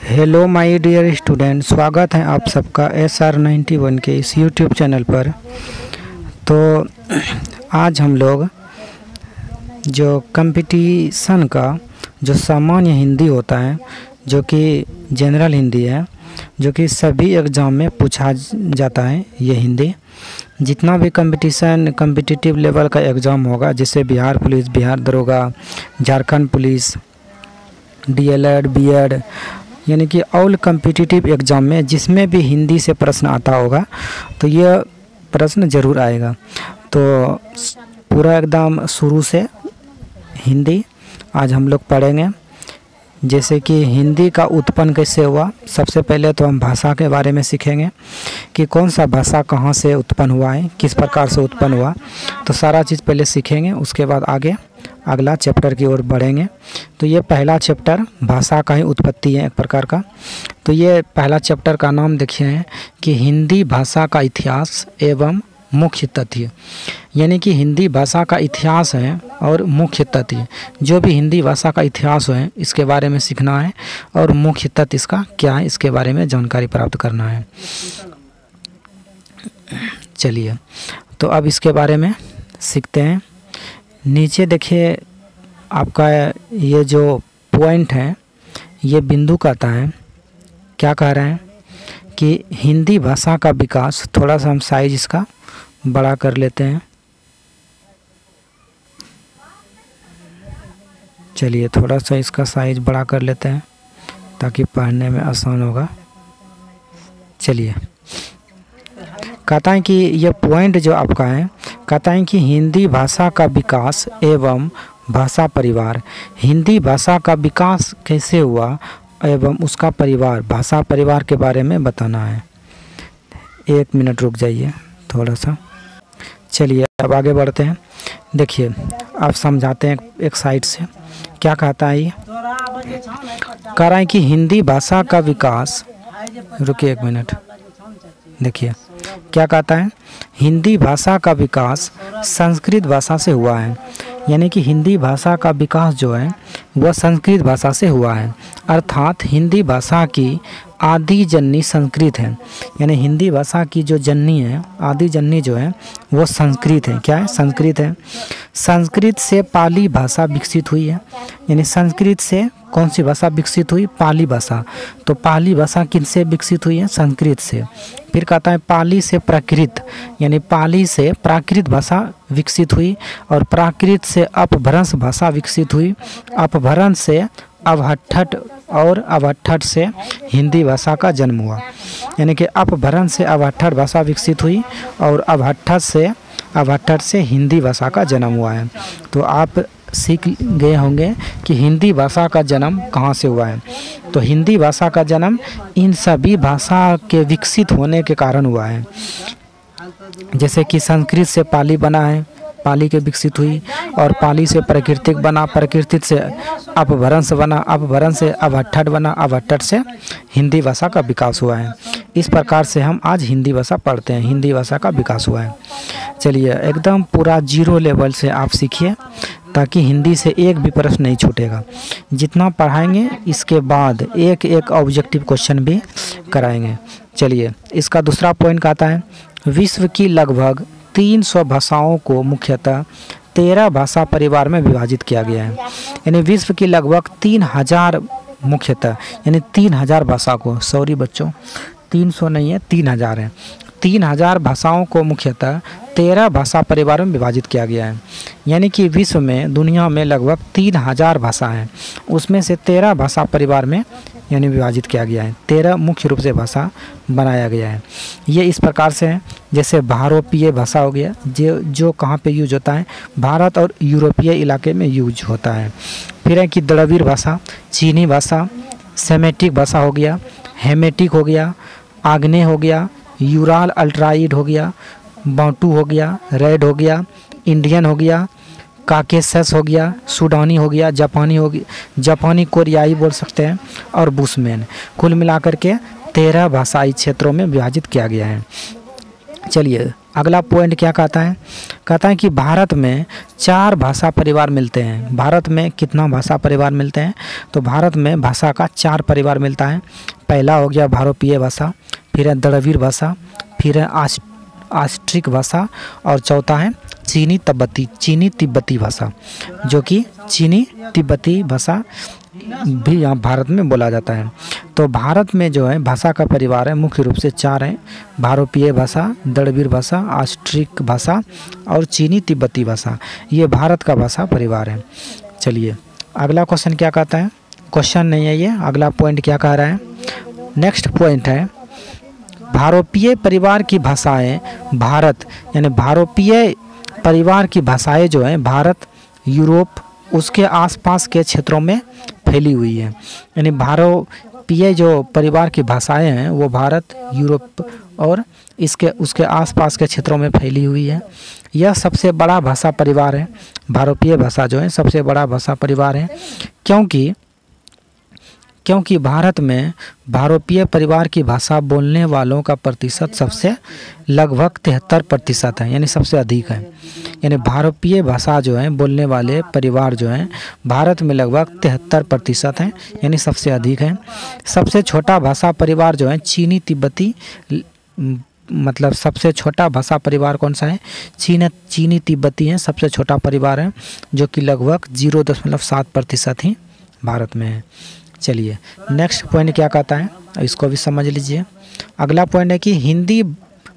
Hello my dear student, स्वागत है आप सबका SR91 के इस यूट्यूब चैनल पर। तो आज हम लोग जो कंपटीशन का जो सामान्य हिंदी होता है, जो कि जनरल हिंदी है, जो कि सभी एग्ज़ाम में पूछा जाता है। ये हिंदी जितना भी कम्पिटिटिव लेवल का एग्ज़ाम होगा, जैसे बिहार पुलिस, बिहार दरोगा, झारखंड पुलिस, DLED, BED, यानी कि ऑल कम्पिटिटिव एग्ज़ाम में जिसमें भी हिंदी से प्रश्न आता होगा तो यह प्रश्न ज़रूर आएगा। तो पूरा एकदम शुरू से हिंदी आज हम लोग पढ़ेंगे। जैसे कि हिंदी का उत्पन्न कैसे हुआ, सबसे पहले तो हम भाषा के बारे में सीखेंगे कि कौन सा भाषा कहाँ से उत्पन्न हुआ है, किस प्रकार से उत्पन्न हुआ। तो सारा चीज़ पहले सीखेंगे, उसके बाद आगे अगला चैप्टर की ओर बढ़ेंगे। तो ये पहला चैप्टर भाषा का ही उत्पत्ति है एक प्रकार का। तो ये पहला चैप्टर का नाम देखिए है कि हिंदी भाषा का इतिहास एवं मुख्य तथ्य, यानी कि हिंदी भाषा का इतिहास है और मुख्य तथ्य। जो भी हिंदी भाषा का इतिहास है इसके बारे में सीखना है और मुख्य तथ्य इसका क्या है इसके बारे में जानकारी प्राप्त करना है। चलिए तो अब इसके बारे में सीखते हैं। नीचे देखिए आपका ये जो पॉइंट है, ये बिंदु कहता है, क्या कह रहे हैं कि हिंदी भाषा का विकास, थोड़ा सा हम साइज इसका बड़ा कर लेते हैं। चलिए थोड़ा सा इसका साइज बड़ा कर लेते हैं ताकि पढ़ने में आसान होगा। चलिए कहता है कि यह पॉइंट जो आपका है, कहता है कि हिंदी भाषा का विकास एवं भाषा परिवार। हिंदी भाषा का विकास कैसे हुआ एवं उसका परिवार, भाषा परिवार के बारे में बताना है। 1 मिनट रुक जाइए थोड़ा सा। चलिए अब आगे बढ़ते हैं। देखिए आप समझाते हैं एक साइड से क्या कहता है। ये कह रहा है कि हिंदी भाषा का विकास, रुकिए 1 मिनट, देखिए क्या कहता है, हिंदी भाषा का विकास संस्कृत भाषा से हुआ है। यानी कि हिंदी भाषा का विकास जो है वह संस्कृत भाषा से हुआ है, अर्थात हिंदी भाषा की आदि जननी संस्कृत है। यानी हिंदी भाषा की जो जननी है, आदि जननी जो है वो संस्कृत है। क्या है? संस्कृत है। संस्कृत से पाली भाषा विकसित हुई है। यानी संस्कृत से कौन सी भाषा विकसित हुई? पाली भाषा। तो पाली भाषा किनसे विकसित हुई है? संस्कृत से। फिर कहता है पाली से प्राकृत, यानी पाली से प्राकृत भाषा विकसित हुई और प्राकृत से अपभ्रंश भाषा विकसित हुई, अपभ्रंश से अवहट्ठठ और अवहट्ठठ से हिंदी भाषा का जन्म हुआ। यानी कि अपभ्रंश से अवहट्ठठ भाषा विकसित हुई और अवहट्ठठ से हिंदी भाषा का जन्म हुआ है। तो आप सीख गए होंगे कि हिंदी भाषा का जन्म कहाँ से हुआ है। तो हिंदी भाषा का जन्म इन सभी भाषा के विकसित होने के कारण हुआ है। जैसे कि संस्कृत से पाली बना है, पाली के विकसित हुई, और पाली से प्राकृतिक बना, प्राकृतिक से अपभ्रंश बना, अपभ्रंश से अवहट्ठठ बना, अवहट्ठठ से हिंदी भाषा का विकास हुआ है। इस प्रकार से हम आज हिंदी भाषा पढ़ते हैं, हिंदी भाषा का विकास हुआ है। चलिए एकदम पूरा 0 लेवल से आप सीखिए ताकि हिंदी से एक भी प्रश्न नहीं छूटेगा। जितना पढ़ाएंगे इसके बाद एक ऑब्जेक्टिव क्वेश्चन भी कराएंगे। चलिए इसका दूसरा पॉइंट कहता है, विश्व की लगभग 300 भाषाओं को मुख्यतः 13 भाषा परिवार में विभाजित किया गया है। यानी विश्व की लगभग 3000 मुख्यतः, यानी 3000 भाषा को, सॉरी बच्चों 300 नहीं है 3000 है, 3000 भाषाओं को मुख्यतः 13 भाषा परिवार में विभाजित किया गया है। यानी कि विश्व में, दुनिया में लगभग 3000 भाषा हैं, उसमें से 13 भाषा परिवार में यानी विभाजित किया गया है। 13 मुख्य रूप से भाषा बनाया गया है। ये इस प्रकार से है, जैसे भारतीय भाषा हो गया, जो कहाँ पे यूज होता है? भारत और यूरोपीय इलाके में यूज होता है। फिर है कि द्रविड़ भाषा, चीनी भाषा, सेमेटिक भाषा हो गया, हेमेटिक हो गया, आग्नेय हो गया, यूराल अल्ट्राइड हो गया, बांटू हो गया, रेड हो गया, इंडियन हो गया, काकेशस हो गया, सूडानी हो गया, जापानी हो गया, जापानी कोरियाई बोल सकते हैं, और बुशमैन। कुल मिलाकर के 13 भाषाई क्षेत्रों में विभाजित किया गया है। चलिए अगला पॉइंट क्या कहता है, कहता है कि भारत में 4 भाषा परिवार मिलते हैं। भारत में कितना भाषा परिवार मिलते हैं? तो भारत में भाषा का 4 परिवार मिलता है। पहला हो गया भारोपीय भाषा, फिर है द्रविड़ भाषा, फिर है ऑस्ट्रिक भाषा और चौथा है चीनी तिब्बती भाषा, जो कि चीनी तिब्बती भाषा भी यहाँ भारत में बोला जाता है। तो भारत में जो है भाषा का परिवार है मुख्य रूप से 4 हैं, भारोपीय भाषा, द्रविड़ भाषा, ऑस्ट्रिक भाषा और चीनी तिब्बती भाषा। ये भारत का भाषा परिवार है। चलिए अगला क्वेश्चन क्या कहता है, क्वेश्चन नहीं है ये, अगला पॉइंट क्या कह रहा है। नेक्स्ट पॉइंट है भारोपीय परिवार की भाषाएं भारत, यानी भारोपीय परिवार की भाषाएं जो हैं भारत, यूरोप, उसके आसपास के क्षेत्रों में फैली हुई है। यानी भारोपीय जो परिवार की भाषाएं हैं वो भारत, यूरोप और उसके आसपास के क्षेत्रों में फैली हुई है। यह सबसे बड़ा भाषा परिवार है। भारोपीय भाषा जो है सबसे बड़ा भाषा परिवार है, क्योंकि भारत में भारोपीय परिवार की भाषा बोलने वालों का प्रतिशत सबसे लगभग 73% है, यानी सबसे अधिक है। यानी भारोपीय भाषा जो है बोलने वाले परिवार जो हैं भारत में लगभग 73% हैं, यानी सबसे अधिक है। सबसे छोटा भाषा परिवार जो है चीनी तिब्बती, मतलब सबसे छोटा भाषा परिवार कौन सा है? चीनी तिब्बती है, सबसे छोटा परिवार है, जो कि लगभग 0.7% ही भारत में है। चलिए नेक्स्ट पॉइंट क्या कहता है, इसको भी समझ लीजिए। अगला पॉइंट है कि हिंदी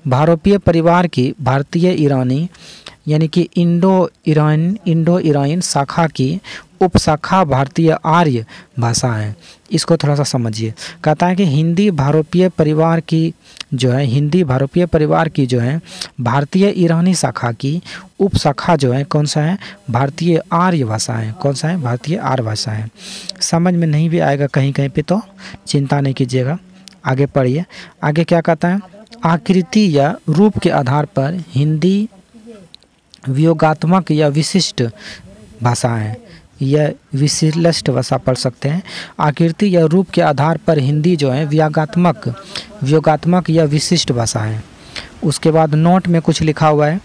भारोपीय परिवार की भारतीय ईरानी, यानी कि इंडो ईरान शाखा की उपशाखा भारतीय आर्य भाषा है। इसको थोड़ा सा समझिए। कहता है कि हिंदी भारोपीय परिवार की जो है भारतीय ईरानी शाखा की उपशाखा जो है कौन सा है? भारतीय आर्य भाषा है। कौन सा है? भारतीय आर्य भाषा है। समझ में नहीं भी आएगा कहीं कहीं पे तो चिंता नहीं कीजिएगा, आगे पढ़िए। आगे क्या कहता है? आकृति या रूप के आधार पर हिंदी वियोगात्मक या विशिष्ट भाषा है। यह विशिष्ट भाषा पढ़ सकते हैं। आकृति या रूप के आधार पर हिंदी जो है वियोगात्मक या विशिष्ट भाषा है। उसके बाद नोट में कुछ लिखा हुआ है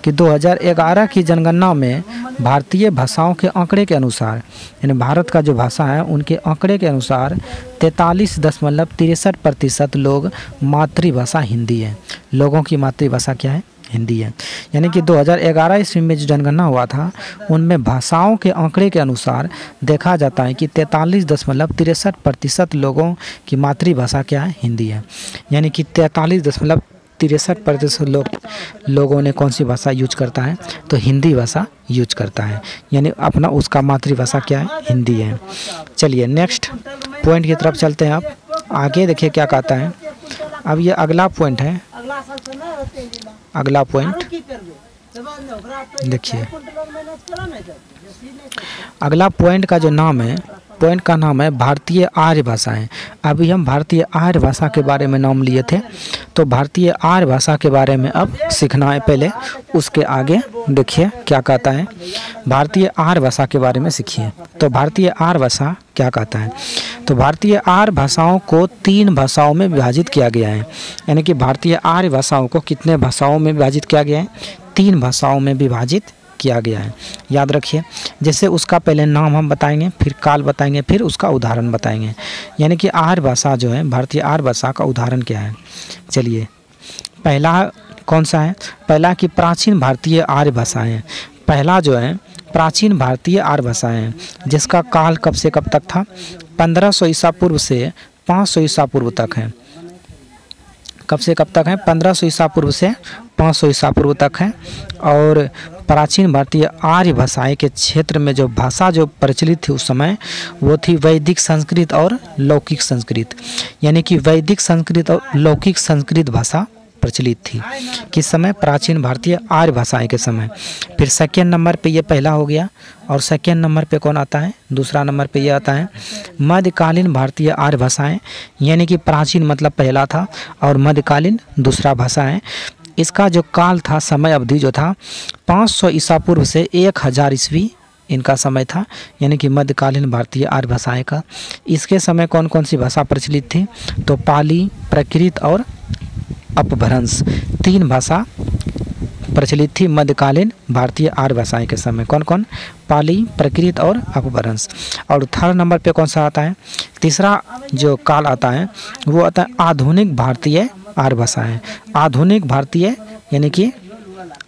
कि 2011 की जनगणना में भारतीय भाषाओं के आंकड़े के अनुसार, यानी भारत का जो भाषा है उनके आंकड़े के अनुसार 43.63% लोग मातृभाषा हिंदी है। लोगों की मातृभाषा क्या है? हिंदी है। यानी कि 2011 ईस्वी में जो जनगणना हुआ था उनमें भाषाओं के आंकड़े के अनुसार देखा जाता है कि 43.63% लोगों की मातृभाषा क्या है? हिंदी है। यानी कि 43.63% लोगों ने कौन सी भाषा यूज करता है? तो हिंदी भाषा यूज करता है, यानी अपना उसका मातृभाषा क्या है? हिंदी है। चलिए नेक्स्ट पॉइंट की तरफ चलते हैं। आप आगे देखिए क्या कहता है। अब ये अगला पॉइंट है। अगला पॉइंट देखिए, अगला पॉइंट का जो नाम है, पॉइंट का नाम है भारतीय आर्य भाषाएं। अभी हम भारतीय आर्य भाषा के बारे में नाम लिए थे, तो भारतीय आर्य भाषा के बारे में अब सीखना है पहले, उसके आगे देखिए क्या कहता है। भारतीय आर्य भाषा के बारे में सीखिए। तो भारतीय आर्य भाषा क्या कहता है? तो भारतीय आर्य भाषाओं को 3 भाषाओं में विभाजित किया गया है। यानी कि भारतीय आर्य भाषाओं को कितने भाषाओं में विभाजित किया गया है? 3 भाषाओं में विभाजित किया गया है। याद रखिए, जैसे उसका पहले नाम हम बताएंगे, फिर काल बताएंगे, फिर उसका उदाहरण बताएंगे। यानी कि आर्य भाषा जो है, भारतीय आर्य भाषा का उदाहरण क्या है? चलिए पहला कौन सा है? पहला कि प्राचीन भारतीय आर्य भाषाएं। पहला जो है प्राचीन भारतीय आर्य भाषाएं, जिसका काल कब से कब तक था? 1500 ईसा पूर्व से 500 ईसा पूर्व तक है। कब से कब तक है? 1500 ईसा पूर्व से 500 ईसा पूर्व तक है। और प्राचीन भारतीय आर्य भाषाएं के क्षेत्र में जो भाषा जो प्रचलित थी उस समय, वो थी वैदिक संस्कृत और लौकिक संस्कृत। यानी कि वैदिक संस्कृत और लौकिक संस्कृत भाषा प्रचलित थी किस समय? प्राचीन भारतीय आर्य भाषाएं के समय। फिर सेकेंड नंबर पे ये पहला हो गया, और सेकेंड नंबर पे कौन आता है? दूसरा नंबर पे ये आता है मध्यकालीन भारतीय आर्य भाषाएं। यानी कि प्राचीन मतलब पहला था और मध्यकालीन दूसरा भाषा है। इसका जो काल था, समय अवधि जो था 500 ईसा पूर्व से 1000 ईस्वी इनका समय था। यानी कि मध्यकालीन भारतीय आर्य भाषाएं का। इसके समय कौन कौन सी भाषा प्रचलित थी? तो पाली, प्राकृत और अपभ्रंश, 3 भाषा प्रचलित थी मध्यकालीन भारतीय आर्य भाषाएं के समय? कौन कौन? पाली, प्राकृत और अपभ्रंश। और थर्ड नंबर पे कौन सा आता है? तीसरा जो काल आता है वो आता है आधुनिक भारतीय आर्य भाषाएं। आधुनिक भारतीय यानी कि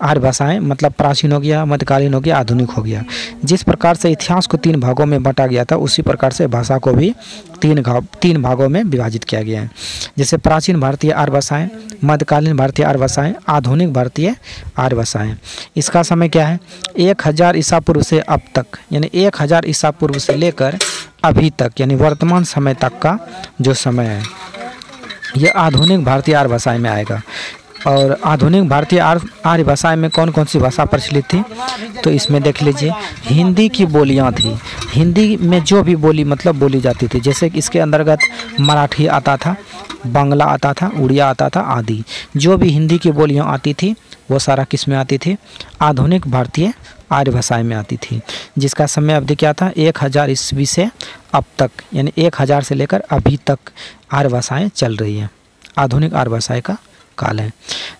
आर्य भाषाएं मतलब प्राचीन हो गया, मध्यकालीन हो गया, आधुनिक हो गया। जिस प्रकार से इतिहास को 3 भागों में बांटा गया था उसी प्रकार से भाषा को भी 3 भागों में विभाजित किया गया है। जैसे प्राचीन भारतीय आर्य भाषाएं, मध्यकालीन भारतीय आर्य भाषाएं, आधुनिक भारतीय आर्य भाषाएं। इसका समय क्या है? 1000 ईसा पूर्व से अब तक, यानी 1000 ईसा पूर्व से लेकर अभी तक यानी वर्तमान समय तक का जो समय है यह आधुनिक भारतीय आर्य भाषाएं में आएगा। और आधुनिक भारतीय आर्य भाषाएं में कौन कौन सी भाषा प्रचलित थी? तो इसमें देख लीजिए, हिंदी की बोलियां थी। हिंदी में जो भी बोली मतलब बोली जाती थी, जैसे कि इसके अंतर्गत मराठी आता था, बांग्ला आता था, उड़िया आता था आदि। जो भी हिंदी की बोलियां आती थी वो सारा किस में आती थी? आधुनिक भारतीय आर्य भाषाएं में आती थी। जिसका समय अवधि क्या था? 1000 ईस्वी से अब तक, यानी 1000 से लेकर अभी तक आर्य भाषाएँ चल रही हैं। आधुनिक आर्य भाषाएँ का काल है।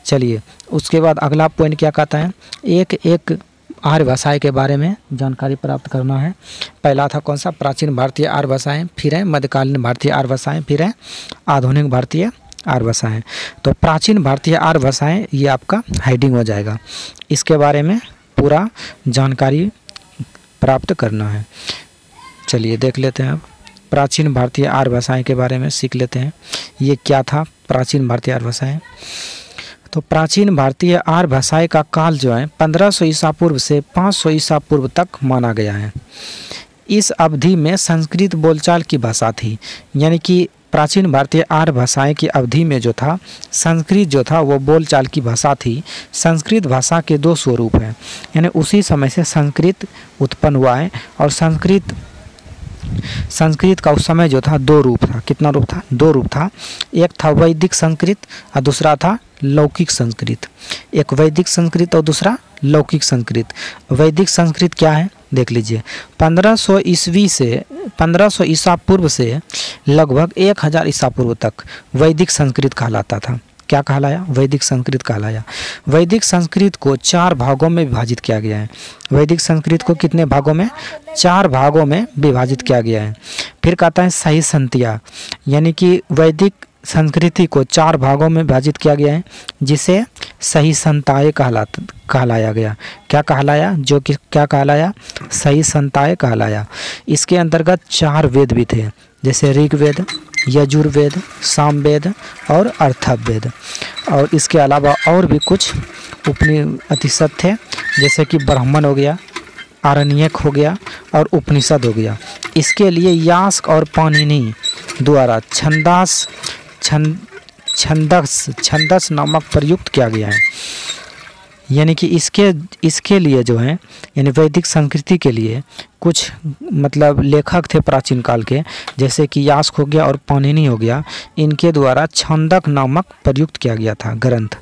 चलिए उसके बाद अगला पॉइंट क्या कहता है? एक आर्य भाषाएं के बारे में जानकारी प्राप्त करना है। पहला था कौन सा? प्राचीन भारतीय आर्य भाषाएं, फिर है मध्यकालीन भारतीय आर्य भाषाएं, फिर है आधुनिक भारतीय आर्य भाषाएं। तो प्राचीन भारतीय आर्य भाषाएं ये आपका हेडिंग हो जाएगा। इसके बारे में पूरा जानकारी प्राप्त करना है। चलिए देख लेते हैं अब प्राचीन भारतीय आर्य भाषाएं के बारे में सीख लेते हैं। ये क्या था प्राचीन भारतीय आर्य भाषाएं? तो प्राचीन भारतीय आर्य भाषाएं का काल जो है 1500 ईसा पूर्व से 500 ईसा पूर्व तक माना गया है। इस अवधि में संस्कृत बोलचाल की भाषा थी, यानी कि प्राचीन भारतीय आर्य भाषाएं की अवधि में जो था संस्कृत जो था वो बोलचाल की भाषा थी। संस्कृत भाषा के 2 स्वरूप हैं, यानी उसी समय से संस्कृत उत्पन्न हुआ है। और संस्कृत का उस समय जो था 2 रूप था। कितना रूप था? 2 रूप था। एक था वैदिक संस्कृत और दूसरा था लौकिक संस्कृत। एक वैदिक संस्कृत और दूसरा लौकिक संस्कृत। वैदिक संस्कृत क्या है देख लीजिए। 1500 ईसा पूर्व से लगभग 1000 ईसा पूर्व तक वैदिक संस्कृत कहलाता था। क्या कहलाया? वैदिक संस्कृत कहलाया। वैदिक संस्कृत को 4 भागों में विभाजित किया गया है। वैदिक संस्कृत को कितने भागों में? 4 भागों में विभाजित किया गया है। फिर कहता है सही संतिया, यानी कि वैदिक संस्कृति को 4 भागों में विभाजित किया गया है, जिसे सही संताय कहलाया गया। क्या कहलाया? जो कि क्या कहलाया? सही संताय कहलाया। इसके अंतर्गत 4 वेद भी थे, जैसे ऋग्वेद, यजुर्वेद, सामवेद और अर्थववेद। और इसके अलावा और भी कुछ उपनिषद थे, जैसे कि ब्राह्मण हो गया, आरण्यक हो गया और उपनिषद हो गया। इसके लिए यास्क और पाणिनि द्वारा छंदस नामक प्रयुक्त किया गया है। यानी कि इसके लिए जो है यानी वैदिक संस्कृति के लिए कुछ मतलब लेखक थे प्राचीन काल के, जैसे कि यास्क हो गया और पाणिनि हो गया। इनके द्वारा छंदक नामक प्रयुक्त किया गया था ग्रंथ,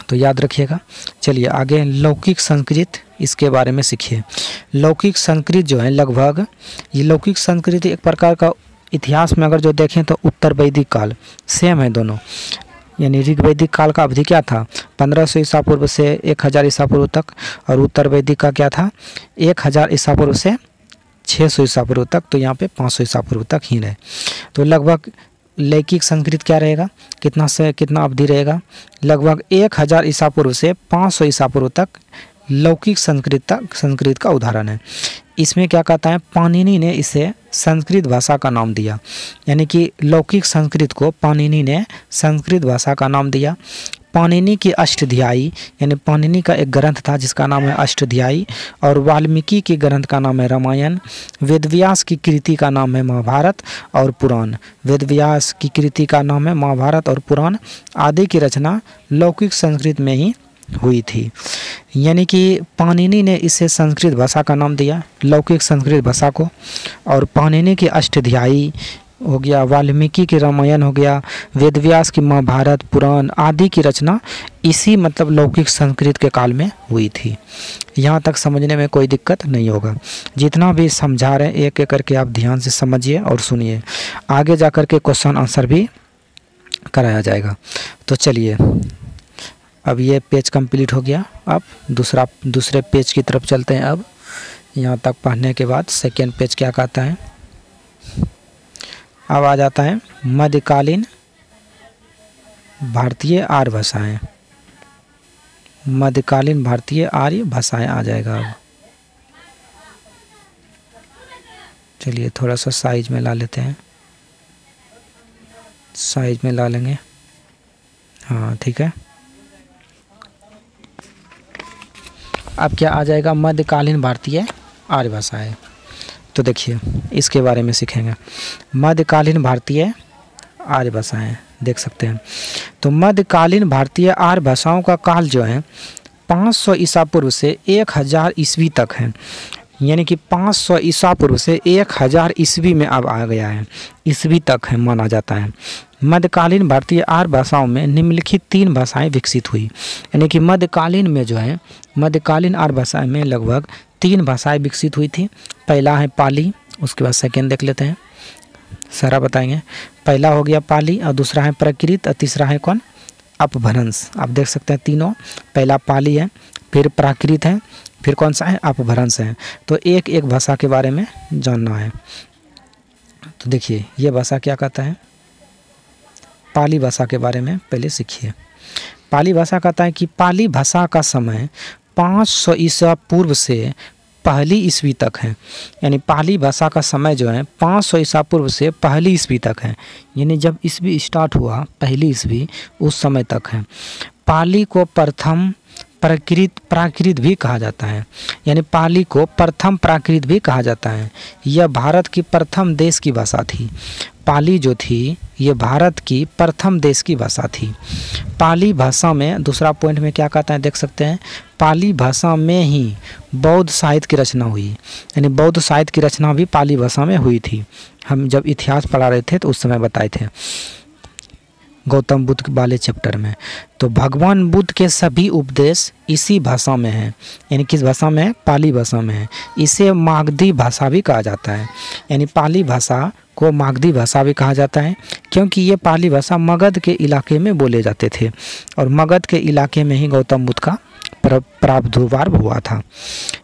तो याद रखिएगा। चलिए आगे लौकिक संस्कृत, इसके बारे में सीखिए। लौकिक संस्कृत जो है लगभग ये लौकिक संस्कृत एक प्रकार का इतिहास में अगर जो देखें तो उत्तर वैदिक काल सेम है दोनों। यानी ऋग वैदिक काल का अवधि क्या था? 1500 ईसा पूर्व से 1000 ईसा पूर्व तक, और उत्तर वैदिक का क्या था? 1000 ईसा पूर्व से 600 ईसा पूर्व तक। तो यहाँ पे 500 ईसा पूर्व तक ही रहे। तो लगभग लौकिक संस्कृत क्या रहेगा? कितना से कितना अवधि रहेगा? लगभग 1000 ईसा पूर्व से 500 ईसा पूर्व तक लौकिक संस्कृत का उदाहरण है। इसमें क्या कहता है? पाणिनि ने इसे संस्कृत भाषा का नाम दिया। यानी कि लौकिक संस्कृत को पाणिनि ने संस्कृत भाषा का नाम दिया। पाणिनि की अष्टाध्यायी, यानी पाणिनि का एक ग्रंथ था जिसका नाम है अष्टाध्यायी, और वाल्मीकि के ग्रंथ का नाम है रामायण। वेदव्यास की कृति का नाम है महाभारत और पुराण। वेदव्यास की कृति का नाम है महाभारत और पुराण आदि की रचना लौकिक संस्कृत में ही हुई थी। यानी कि पाणिनि ने इसे संस्कृत भाषा का नाम दिया, लौकिक संस्कृत भाषा को। और पाणिनि की अष्टाध्यायी हो गया, वाल्मीकि की रामायण हो गया, वेदव्यास की महाभारत पुराण आदि की रचना इसी मतलब लौकिक संस्कृत के काल में हुई थी। यहाँ तक समझने में कोई दिक्कत नहीं होगा। जितना भी समझा रहे हैं एक एक करके आप ध्यान से समझिए और सुनिए, आगे जा कर के क्वेश्चन आंसर भी कराया जाएगा। तो चलिए अब ये पेज कंप्लीट हो गया। अब दूसरे पेज की तरफ चलते हैं। अब यहाँ तक पढ़ने के बाद सेकेंड पेज क्या कहता है, अब आ जाता है मध्यकालीन भारतीय आर्य भाषाएं। मध्यकालीन भारतीय आर्य भाषाएं आ जाएगा। अब चलिए थोड़ा सा साइज में ला लेते हैं, साइज में ला लेंगे, हाँ ठीक है। अब क्या आ जाएगा, मध्यकालीन भारतीय आर्य भाषाएं। तो देखिए इसके बारे में सीखेंगे। मध्यकालीन भारतीय आर्य भाषाएं देख सकते हैं। तो मध्यकालीन भारतीय आर्य भाषाओं का काल जो है 500 ईसा पूर्व से 1000 ईस्वी तक है। यानी कि 500 ईसा पूर्व से 1000 ईस्वी में अब आ गया है, ईस्वी तक है माना जाता है। मध्यकालीन भारतीय आर्य भाषाओं में निम्नलिखित 3 भाषाएं विकसित हुई। यानी कि मध्यकालीन में जो है, मध्यकालीन आर्य भाषा में लगभग 3 भाषाएं विकसित हुई थी। पहला है पाली, उसके बाद सेकेंड देख लेते हैं, सारा बताएंगे। पहला हो गया पाली, और दूसरा है प्राकृत, और तीसरा है कौन, अपभ्रंश। आप देख सकते हैं तीनों, पहला पाली है, फिर प्राकृत है, फिर कौन सा है, अपभ्रंश है। तो एक एक भाषा के बारे में जानना है। तो देखिए ये भाषा क्या कहता है, पाली भाषा के बारे में पहले सीखिए। पाली भाषा कहता है कि पाली भाषा का समय 500 ईसा पूर्व से पहली ईस्वी तक है। यानी पाली भाषा का समय जो है 500 ईसा पूर्व से पहली ईस्वी तक है। यानी जब ईस्वी स्टार्ट हुआ, पहली ईस्वी, उस समय तक है। पाली को प्रथम प्राकृत भी कहा जाता है। यानी पाली को प्रथम प्राकृत भी कहा जाता है। यह भारत की प्रथम देश की भाषा थी। पाली जो थी ये भारत की प्रथम देश की भाषा थी। पाली भाषा में दूसरा पॉइंट में क्या कहता है देख सकते हैं, पाली भाषा में ही बौद्ध साहित्य की रचना हुई। यानी बौद्ध साहित्य की रचना भी पाली भाषा में हुई थी। हम जब इतिहास पढ़ा रहे थे तो उस समय बताए थे गौतम बुद्ध वाले चैप्टर में। तो भगवान बुद्ध के सभी उपदेश इसी भाषा में हैं। यानी किस भाषा में है, पाली भाषा में है। इसे मागधी भाषा भी कहा जाता है। यानी पाली भाषा को मागधी भाषा भी कहा जाता है, क्योंकि ये पाली भाषा मगध के इलाके में बोले जाते थे, और मगध के इलाके में ही गौतम बुद्ध का प्रादुर्भाव हुआ था।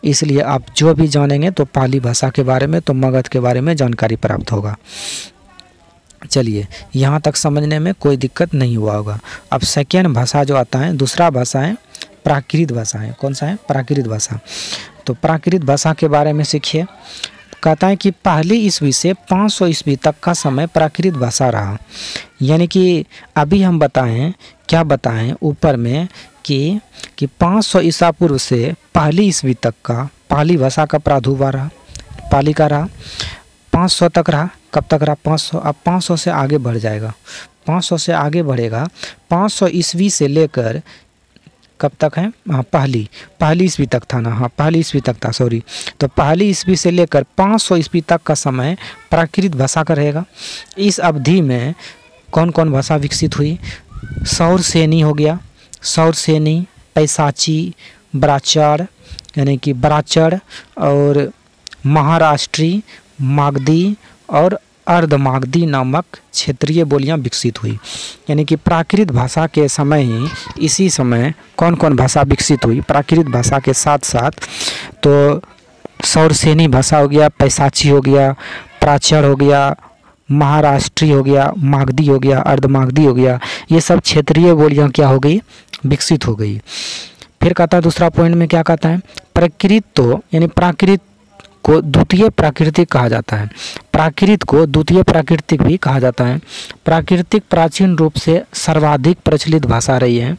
इसलिए आप जो भी जानेंगे तो पाली भाषा के बारे में, तो मगध के बारे में जानकारी प्राप्त होगा। चलिए यहाँ तक समझने में कोई दिक्कत नहीं हुआ होगा। अब सेकेंड भाषा जो आता है, दूसरा भाषा है प्राकृत भाषा है। कौन सा है, प्राकृत भाषा। तो प्राकृत भाषा के बारे में सीखिए। कहता है कि पहली ईस्वी से 500 ईस्वी तक का समय प्राकृत भाषा रहा। यानी कि अभी हम बताएं, क्या बताएं ऊपर में कि 500 ईसा पूर्व से पहली ईस्वी तक का पाली भाषा का प्रादुर्भाव रहा, पाली का रहा। 500 तक रहा, कब तक रहा, 500। अब 500 से आगे बढ़ जाएगा, 500 से आगे बढ़ेगा। 500 ईस्वी से लेकर कब तक है, हाँ पहली ईस्वी तक था ना, हाँ पहली ईस्वी तक था, सॉरी। तो पहली ईस्वी से लेकर 500 ईस्वी तक का समय प्राकृत भाषा का रहेगा। इस अवधि में कौन कौन भाषा विकसित हुई, सौरसेनी हो गया, सौरसेनी, पैसाची, बराचड़, यानी कि बराचड़, और महाराष्ट्री, मागधी और अर्धमागधी नामक क्षेत्रीय बोलियां विकसित हुई। यानी कि प्राकृत भाषा के समय ही, इसी समय कौन कौन भाषा विकसित हुई प्राकृत भाषा के साथ साथ, तो सौरसेनी भाषा हो गया, पैसाची हो गया, प्राचड़ हो गया, महाराष्ट्री हो गया, मागधी हो गया, अर्धमागधी हो गया। ये सब क्षेत्रीय बोलियां क्या हो गई, विकसित हो गई। फिर कहता है दूसरा पॉइंट में क्या कहता है, प्राकृत, तो यानी प्राकृत को द्वितीय प्राकृतिक कहा जाता है। प्राकृत को द्वितीय प्राकृतिक भी कहा जाता है। प्राकृतिक प्राचीन रूप से सर्वाधिक प्रचलित भाषा रही है।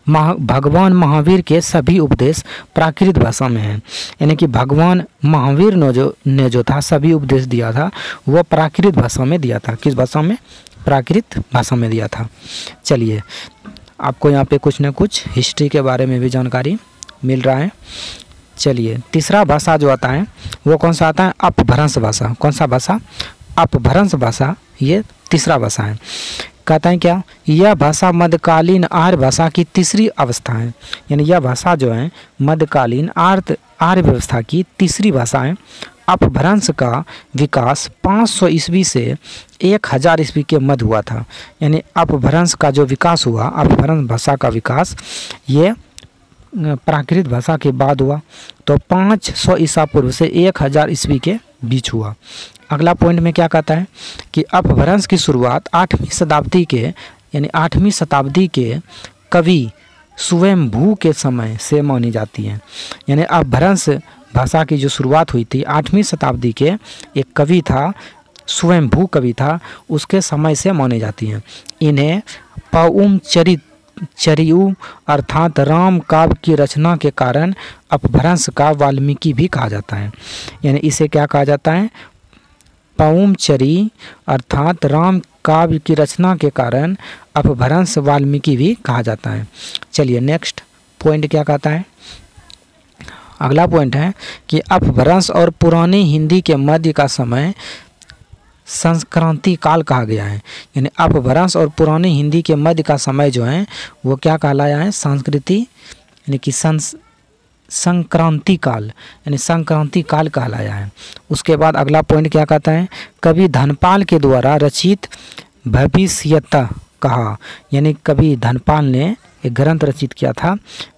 भगवान महावीर के सभी उपदेश प्राकृत भाषा में हैं। यानी कि भगवान महावीर ने जो था सभी उपदेश दिया था, वह प्राकृत भाषा में दिया था। किस भाषा में, प्राकृत भाषा में दिया था। चलिए आपको यहाँ पे कुछ न कुछ हिस्ट्री के बारे में भी जानकारी मिल रहा है। चलिए तीसरा भाषा जो आता है वो कौन सा आता है, अपभ्रंश भाषा। कौन सा भाषा, अपभ्रंश भाषा, ये तीसरा भाषा है। कहता है क्या, यह भाषा मध्यकालीन आर्य भाषा की तीसरी अवस्था है। यानी यह भाषा जो है मध्यकालीन आर्य व्यवस्था की तीसरी भाषा है, अपभ्रंश का विकास 500 ईस्वी से 1000 ईस्वी के मध्य हुआ था। यानी अपभ्रंश का जो विकास हुआ, अपभ्रंश भाषा का विकास ये प्राकृत भाषा के बाद हुआ, तो 500 ईसा पूर्व से 1000 ईस्वी के बीच हुआ। अगला पॉइंट में क्या कहता है कि अपभ्रंश की शुरुआत 8वीं शताब्दी के यानी 8वीं शताब्दी के कवि स्वयंभू के समय से मानी जाती है। यानी अपभ्रंश भाषा की जो शुरुआत हुई थी 8वीं शताब्दी के एक कवि था, स्वयंभू कवि था, उसके समय से मानी जाती हैं। इन्हें पौम चरियु अर्थात राम काव्य की रचना के कारण अपभ्रंश का वाल्मीकि भी कहा जाता है। यानी इसे क्या कहा जाता है? पौमचरी अर्थात राम काव्य की रचना के कारण अपभ्रंश वाल्मीकि भी कहा जाता है। चलिए नेक्स्ट पॉइंट क्या कहता है? अगला पॉइंट है कि अपभ्रंश और पुरानी हिंदी के मध्य का समय संक्रांति काल कहा गया है। यानी अपभ्रंश और पुरानी हिंदी के मध्य का समय जो है वो क्या कहलाया है? संस्कृति यानी कि संक्रांति काल, यानी संक्रांति काल कहलाया है। उसके बाद अगला पॉइंट क्या कहता है? कवि धनपाल के द्वारा रचित भविष्यता कहा, यानी कवि धनपाल ने एक ग्रंथ रचित किया था,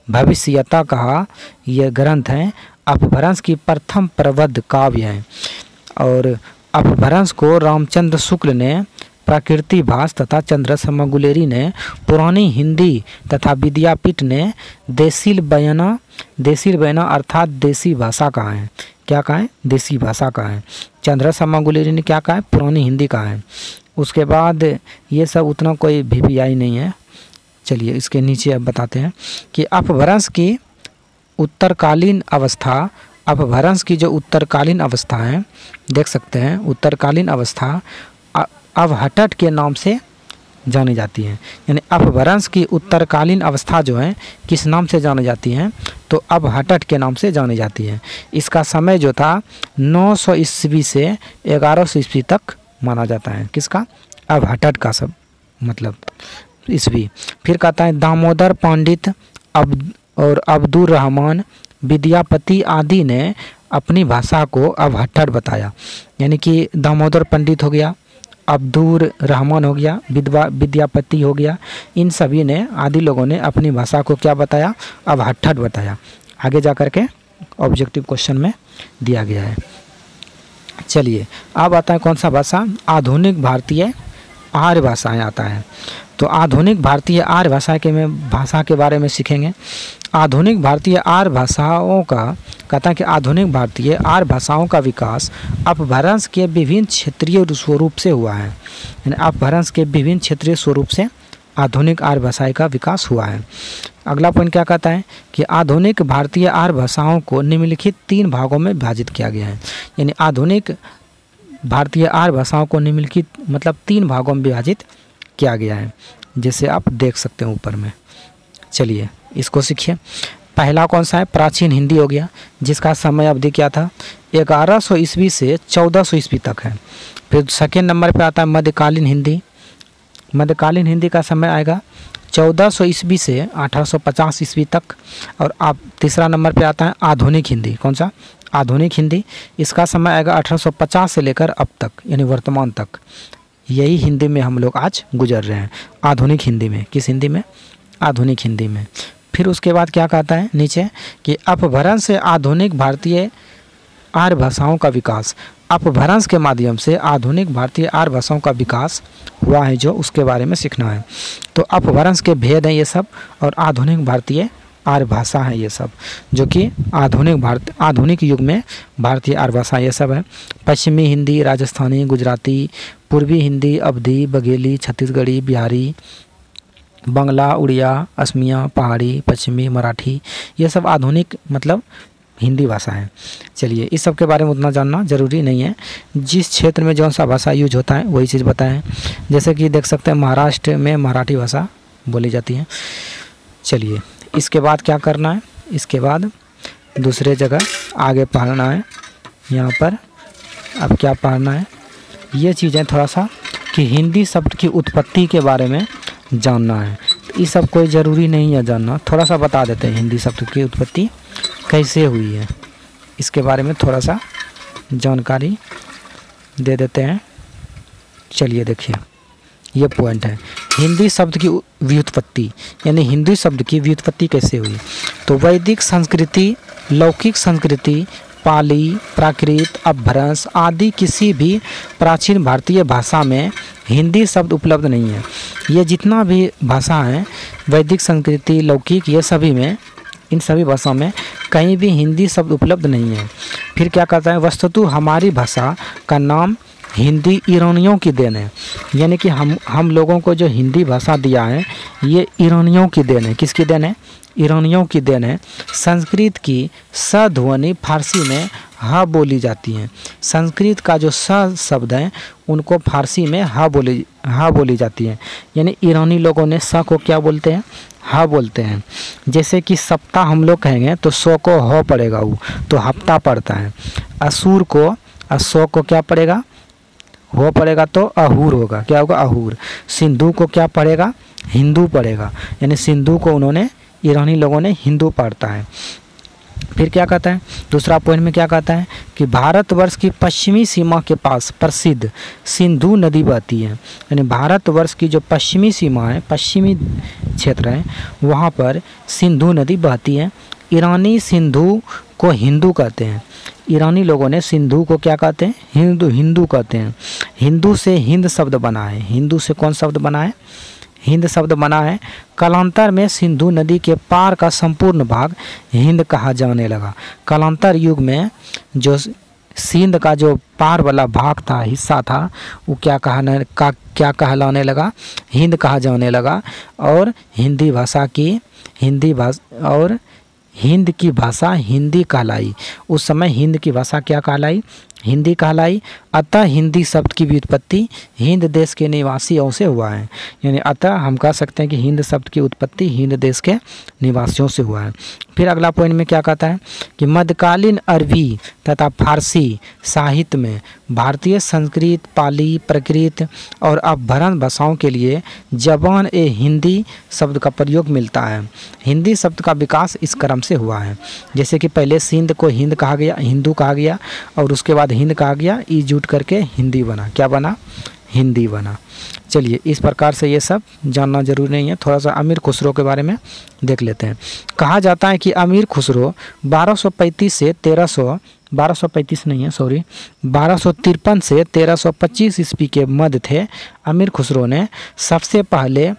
भविष्यता कहा। यह ग्रंथ है अपभ्रंश की प्रथम प्रबद्ध काव्य है। और अपभ्रंश को रामचंद्र शुक्ल ने प्राकृतिक भाष तथा चंद्रशर्मा गुलेरी ने पुरानी हिंदी तथा विद्यापीठ ने देसील बयाना अर्थात देसी भाषा कहा है। क्या कहा है? देसी भाषा कहा है। चंद्रशर्मा गुलेरी ने क्या कहा है? पुरानी हिंदी कहा है। उसके बाद ये सब उतना कोई वीवीआई नहीं है। चलिए इसके नीचे अब बताते हैं कि अपभ्रंश की उत्तरकालीन अवस्था, अपभ्रंश की जो उत्तरकालीन अवस्था है देख सकते हैं, उत्तरकालीन अवस्था अवहटट के नाम से जानी जाती है। यानी अपभ्रंश की उत्तरकालीन अवस्था जो है किस नाम से जानी जाती है? तो अवहटट के नाम से जानी जाती है। इसका समय जो था 900 ईस्वी से 1100 ईस्वी तक माना जाता है। किसका? अवहटट का सब मतलब ईस्वी। फिर कहता है दामोदर पंडित और अब्दुल रहमान विद्यापति आदि ने अपनी भाषा को अवहट्ठट बताया। यानी कि दामोदर पंडित हो गया, अब्दुल रहमान हो गया, विद्यापति हो गया, इन सभी ने आदि लोगों ने अपनी भाषा को क्या बताया? अवहट्ठट बताया। आगे जा कर के ऑब्जेक्टिव क्वेश्चन में दिया गया है। चलिए अब आता है कौन सा भाषा? आधुनिक भारतीय आर्य भाषाएं आता है। तो आधुनिक भारतीय आर्य भाषा के बारे में सीखेंगे। आधुनिक भारतीय आर्य भाषाओं का कहता है कि आधुनिक भारतीय आर्य भाषाओं का विकास अपभ्रंश के विभिन्न क्षेत्रीय स्वरूप से हुआ है। यानी अपभ्रंश के विभिन्न क्षेत्रीय स्वरूप से आधुनिक आर्य भाषाएं का विकास हुआ है। अगला पॉइंट क्या कहता है कि आधुनिक भारतीय आर्य भाषाओं को निम्नलिखित 3 भागों में विभाजित किया गया है। यानी आधुनिक भारतीय आर्य भाषाओं को निम्नलिखित मतलब 3 भागों में विभाजित किया गया है, जैसे आप देख सकते हैं ऊपर में। चलिए इसको सीखिए। पहला कौन सा है? प्राचीन हिंदी हो गया, जिसका समय अवधि क्या था? 1100 ईस्वी से 1400 ईस्वी तक है। फिर सेकेंड नंबर पे आता है मध्यकालीन हिंदी। मध्यकालीन हिंदी का समय आएगा 1400 ईस्वी से 1850 ईस्वी तक। और आप तीसरा नंबर पे आता है आधुनिक हिंदी। कौन सा? आधुनिक हिंदी। इसका समय आएगा 1850 से लेकर अब तक यानी वर्तमान तक। यही हिंदी में हम लोग आज गुजर रहे हैं, आधुनिक हिंदी में। किस हिंदी में? आधुनिक हिंदी में। फिर उसके बाद क्या कहता है नीचे कि अपभ्रंश से आधुनिक भारतीय आर्य भाषाओं का विकास। अपभ्रंश के माध्यम से आधुनिक भारतीय आर्य भाषाओं का विकास हुआ है, जो उसके बारे में सीखना है। तो अपभ्रंश के भेद हैं ये सब, और आधुनिक भारतीय आर्य भाषा है ये सब, जो कि आधुनिक युग में भारतीय आर्य भाषा ये सब है। पश्चिमी हिंदी, राजस्थानी, गुजराती, पूर्वी हिंदी, अवधी, बघेली, छत्तीसगढ़ी, बिहारी, बंगला, उड़िया, असमिया, पहाड़ी, पश्चिमी, मराठी, ये सब आधुनिक मतलब हिंदी भाषा है। चलिए इस सब के बारे में उतना जानना ज़रूरी नहीं है, जिस क्षेत्र में जौन सा भाषा यूज होता है वही चीज़ बताएं। जैसे कि देख सकते हैं महाराष्ट्र में मराठी भाषा बोली जाती है। चलिए इसके बाद क्या करना है? इसके बाद दूसरे जगह आगे पढ़ना है। यहाँ पर अब क्या पढ़ना है? ये चीज़ें थोड़ा सा कि हिंदी शब्द की उत्पत्ति के बारे में जानना है। ये सब कोई ज़रूरी नहीं है जानना, थोड़ा सा बता देते हैं हिंदी शब्द की उत्पत्ति कैसे हुई है, इसके बारे में थोड़ा सा जानकारी दे देते हैं। चलिए देखिए, ये पॉइंट है हिंदी शब्द की व्युत्पत्ति, यानी हिंदी शब्द की व्युत्पत्ति कैसे हुई। तो वैदिक संस्कृति, लौकिक संस्कृति, पाली, प्राकृत, अपभ्रंश आदि किसी भी प्राचीन भारतीय भाषा में हिंदी शब्द उपलब्ध नहीं है। ये जितना भी भाषा है, वैदिक संस्कृति, लौकिक, ये सभी में, इन सभी भाषाओं में कहीं भी हिंदी शब्द उपलब्ध नहीं है। फिर क्या कहता है, वस्तुतः हमारी भाषा का नाम हिंदी ईरानियों की देन है, यानी कि हम लोगों को जो हिंदी भाषा दिया है ये ईरानियों की देन है। किसकी देन है? ईरानियों की देन है। संस्कृत की स ध्वनि फारसी में ह बोली जाती है। संस्कृत का जो स शब्द है उनको फारसी में ह बोली जाती है, यानी ईरानी लोगों ने स को क्या बोलते हैं? ह बोलते हैं। जैसे कि सप्ताह हम लोग कहेंगे तो सौ को ह पड़ेगा, वो तो हफ्ता पड़ता है। असुर को, सौ को क्या पड़ेगा? हो पड़ेगा तो अहूर होगा। क्या होगा? अहूर। सिंधु को क्या पड़ेगा? हिंदू पड़ेगा, यानी सिंधु को उन्होंने, ईरानी लोगों ने हिंदू पढ़ता है। फिर क्या कहता है, दूसरा पॉइंट में क्या कहता है कि भारतवर्ष की पश्चिमी सीमा के पास प्रसिद्ध सिंधु नदी बहती है, यानी भारतवर्ष की जो पश्चिमी सीमा है, पश्चिमी क्षेत्र है, वहाँ पर सिंधु नदी बहती है। ईरानी सिंधु को हिंदू कहते हैं। ईरानी लोगों ने सिंधु को क्या कहते हैं? हिंदू कहते हैं। हिंदू से हिंद शब्द बना है। हिंदू से कौन शब्द बना है? हिंद शब्द बना है। कालांतर में सिंधु नदी के पार का संपूर्ण भाग हिंद कहा जाने लगा। कालांतर युग में जो सिंध का जो पार वाला भाग था, हिस्सा था, वो क्या कहलाने लगा? हिंद कहा जाने लगा। और हिंद की भाषा हिंदी कहलाई। उस समय हिंद की भाषा क्या कहलाई? हिंदी कहलाई। अतः हिंदी शब्द की व्युत्पत्ति हिंद देश के निवासियों से हुआ है, यानी अतः हम कह सकते हैं कि हिंद शब्द की उत्पत्ति हिंद देश के निवासियों से हुआ है। फिर अगला पॉइंट में क्या कहता है कि मध्यकालीन अरबी तथा फारसी साहित्य में भारतीय संस्कृत, पाली, प्राकृत और अपभ्रंश भाषाओं के लिए जबान ए हिंदी शब्द का प्रयोग मिलता है। हिंदी शब्द का विकास इस क्रम से हुआ है, जैसे कि पहले सिंध को हिंद कहा गया, हिंदू कहा गया, और उसके बाद हिंद कहा गया, ई जुट करके हिंदी बना। क्या बना? हिंदी बना। चलिए, इस प्रकार से ये सब जानना जरूरी नहीं है। थोड़ा सा अमीर खुसरो के बारे में देख लेते हैं। कहा जाता है कि अमीर खुसरो 1253 से 1353 ईस्वी के मध्य थे। अमीर खुसरो ने सबसे पहले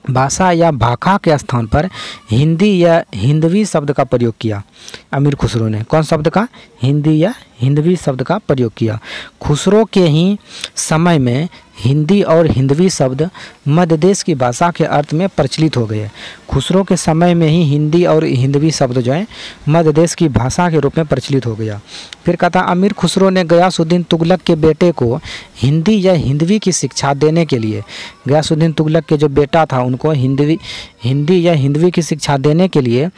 भाषा या भाखा के स्थान पर हिंदी या हिंदवी शब्द का प्रयोग किया। अमीर खुसरो ने कौन शब्द का? हिंदी या हिंदवी शब्द का प्रयोग किया। खुसरो के ही समय में हिंदी और हिंदवी शब्द मध्य देश की भाषा के अर्थ में प्रचलित हो गए। खुसरो के समय में ही हिंदी और हिंदवी शब्द जो है मध्य देश की भाषा के रूप में प्रचलित हो गया। फिर कहता अमीर खुसरो ने गयासुद्दीन तुगलक के बेटे को हिंदी या हिंदवी की शिक्षा देने के लिए, गयासुद्दीन तुगलक के जो बेटा था उनको हिंदी या हिंदवी की शिक्षा देने के लिए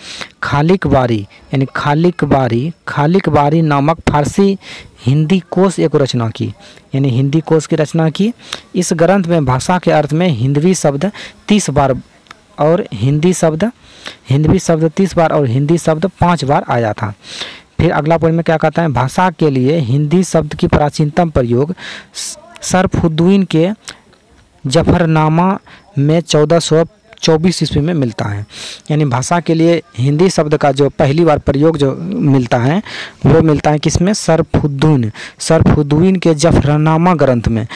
खालिकबारी नामक फारसी हिंदी कोश एक रचना की, यानी हिंदी कोश की रचना की। इस ग्रंथ में भाषा के अर्थ में हिंदवी शब्द 30 बार और हिंदवी शब्द 30 बार और हिंदी शब्द 5 बार आया था। फिर अगला पॉइंट में क्या कहता है, भाषा के लिए हिंदी शब्द की प्राचीनतम प्रयोग सरफुद्दीन के जफरनामा में 1424 ईस्वी में मिलता है। यानी भाषा के लिए हिंदी शब्द का जो पहली बार प्रयोग जो मिलता है वो मिलता है किसमें? सरफुद्दीन के जफरनामा ग्रंथ में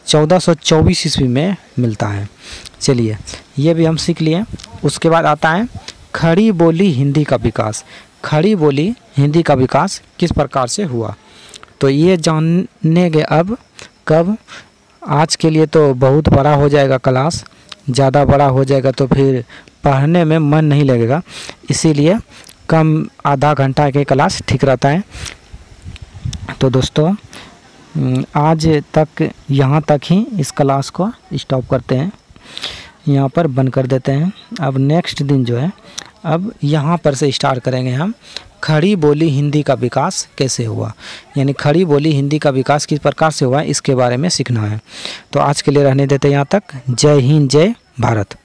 1424 ईस्वी में मिलता है। चलिए, ये भी हम सीख लिए। उसके बाद आता है खड़ी बोली हिंदी का विकास। खड़ी बोली हिंदी का विकास किस प्रकार से हुआ, तो ये जानेंगे अब कब। आज के लिए तो बहुत बड़ा हो जाएगा क्लास, ज़्यादा बड़ा हो जाएगा तो फिर पढ़ने में मन नहीं लगेगा, इसीलिए कम आधा घंटा के क्लास ठीक रहता है। तो दोस्तों, आज तक यहाँ तक ही इस क्लास को स्टॉप करते हैं, यहाँ पर बंद कर देते हैं। अब नेक्स्ट दिन जो है, अब यहाँ पर से स्टार्ट करेंगे हम खड़ी बोली हिंदी का विकास कैसे हुआ, यानी खड़ी बोली हिंदी का विकास किस प्रकार से हुआ इसके बारे में सीखना है। तो आज के लिए रहने देते हैं यहाँ तक। जय हिंद, जय भारत।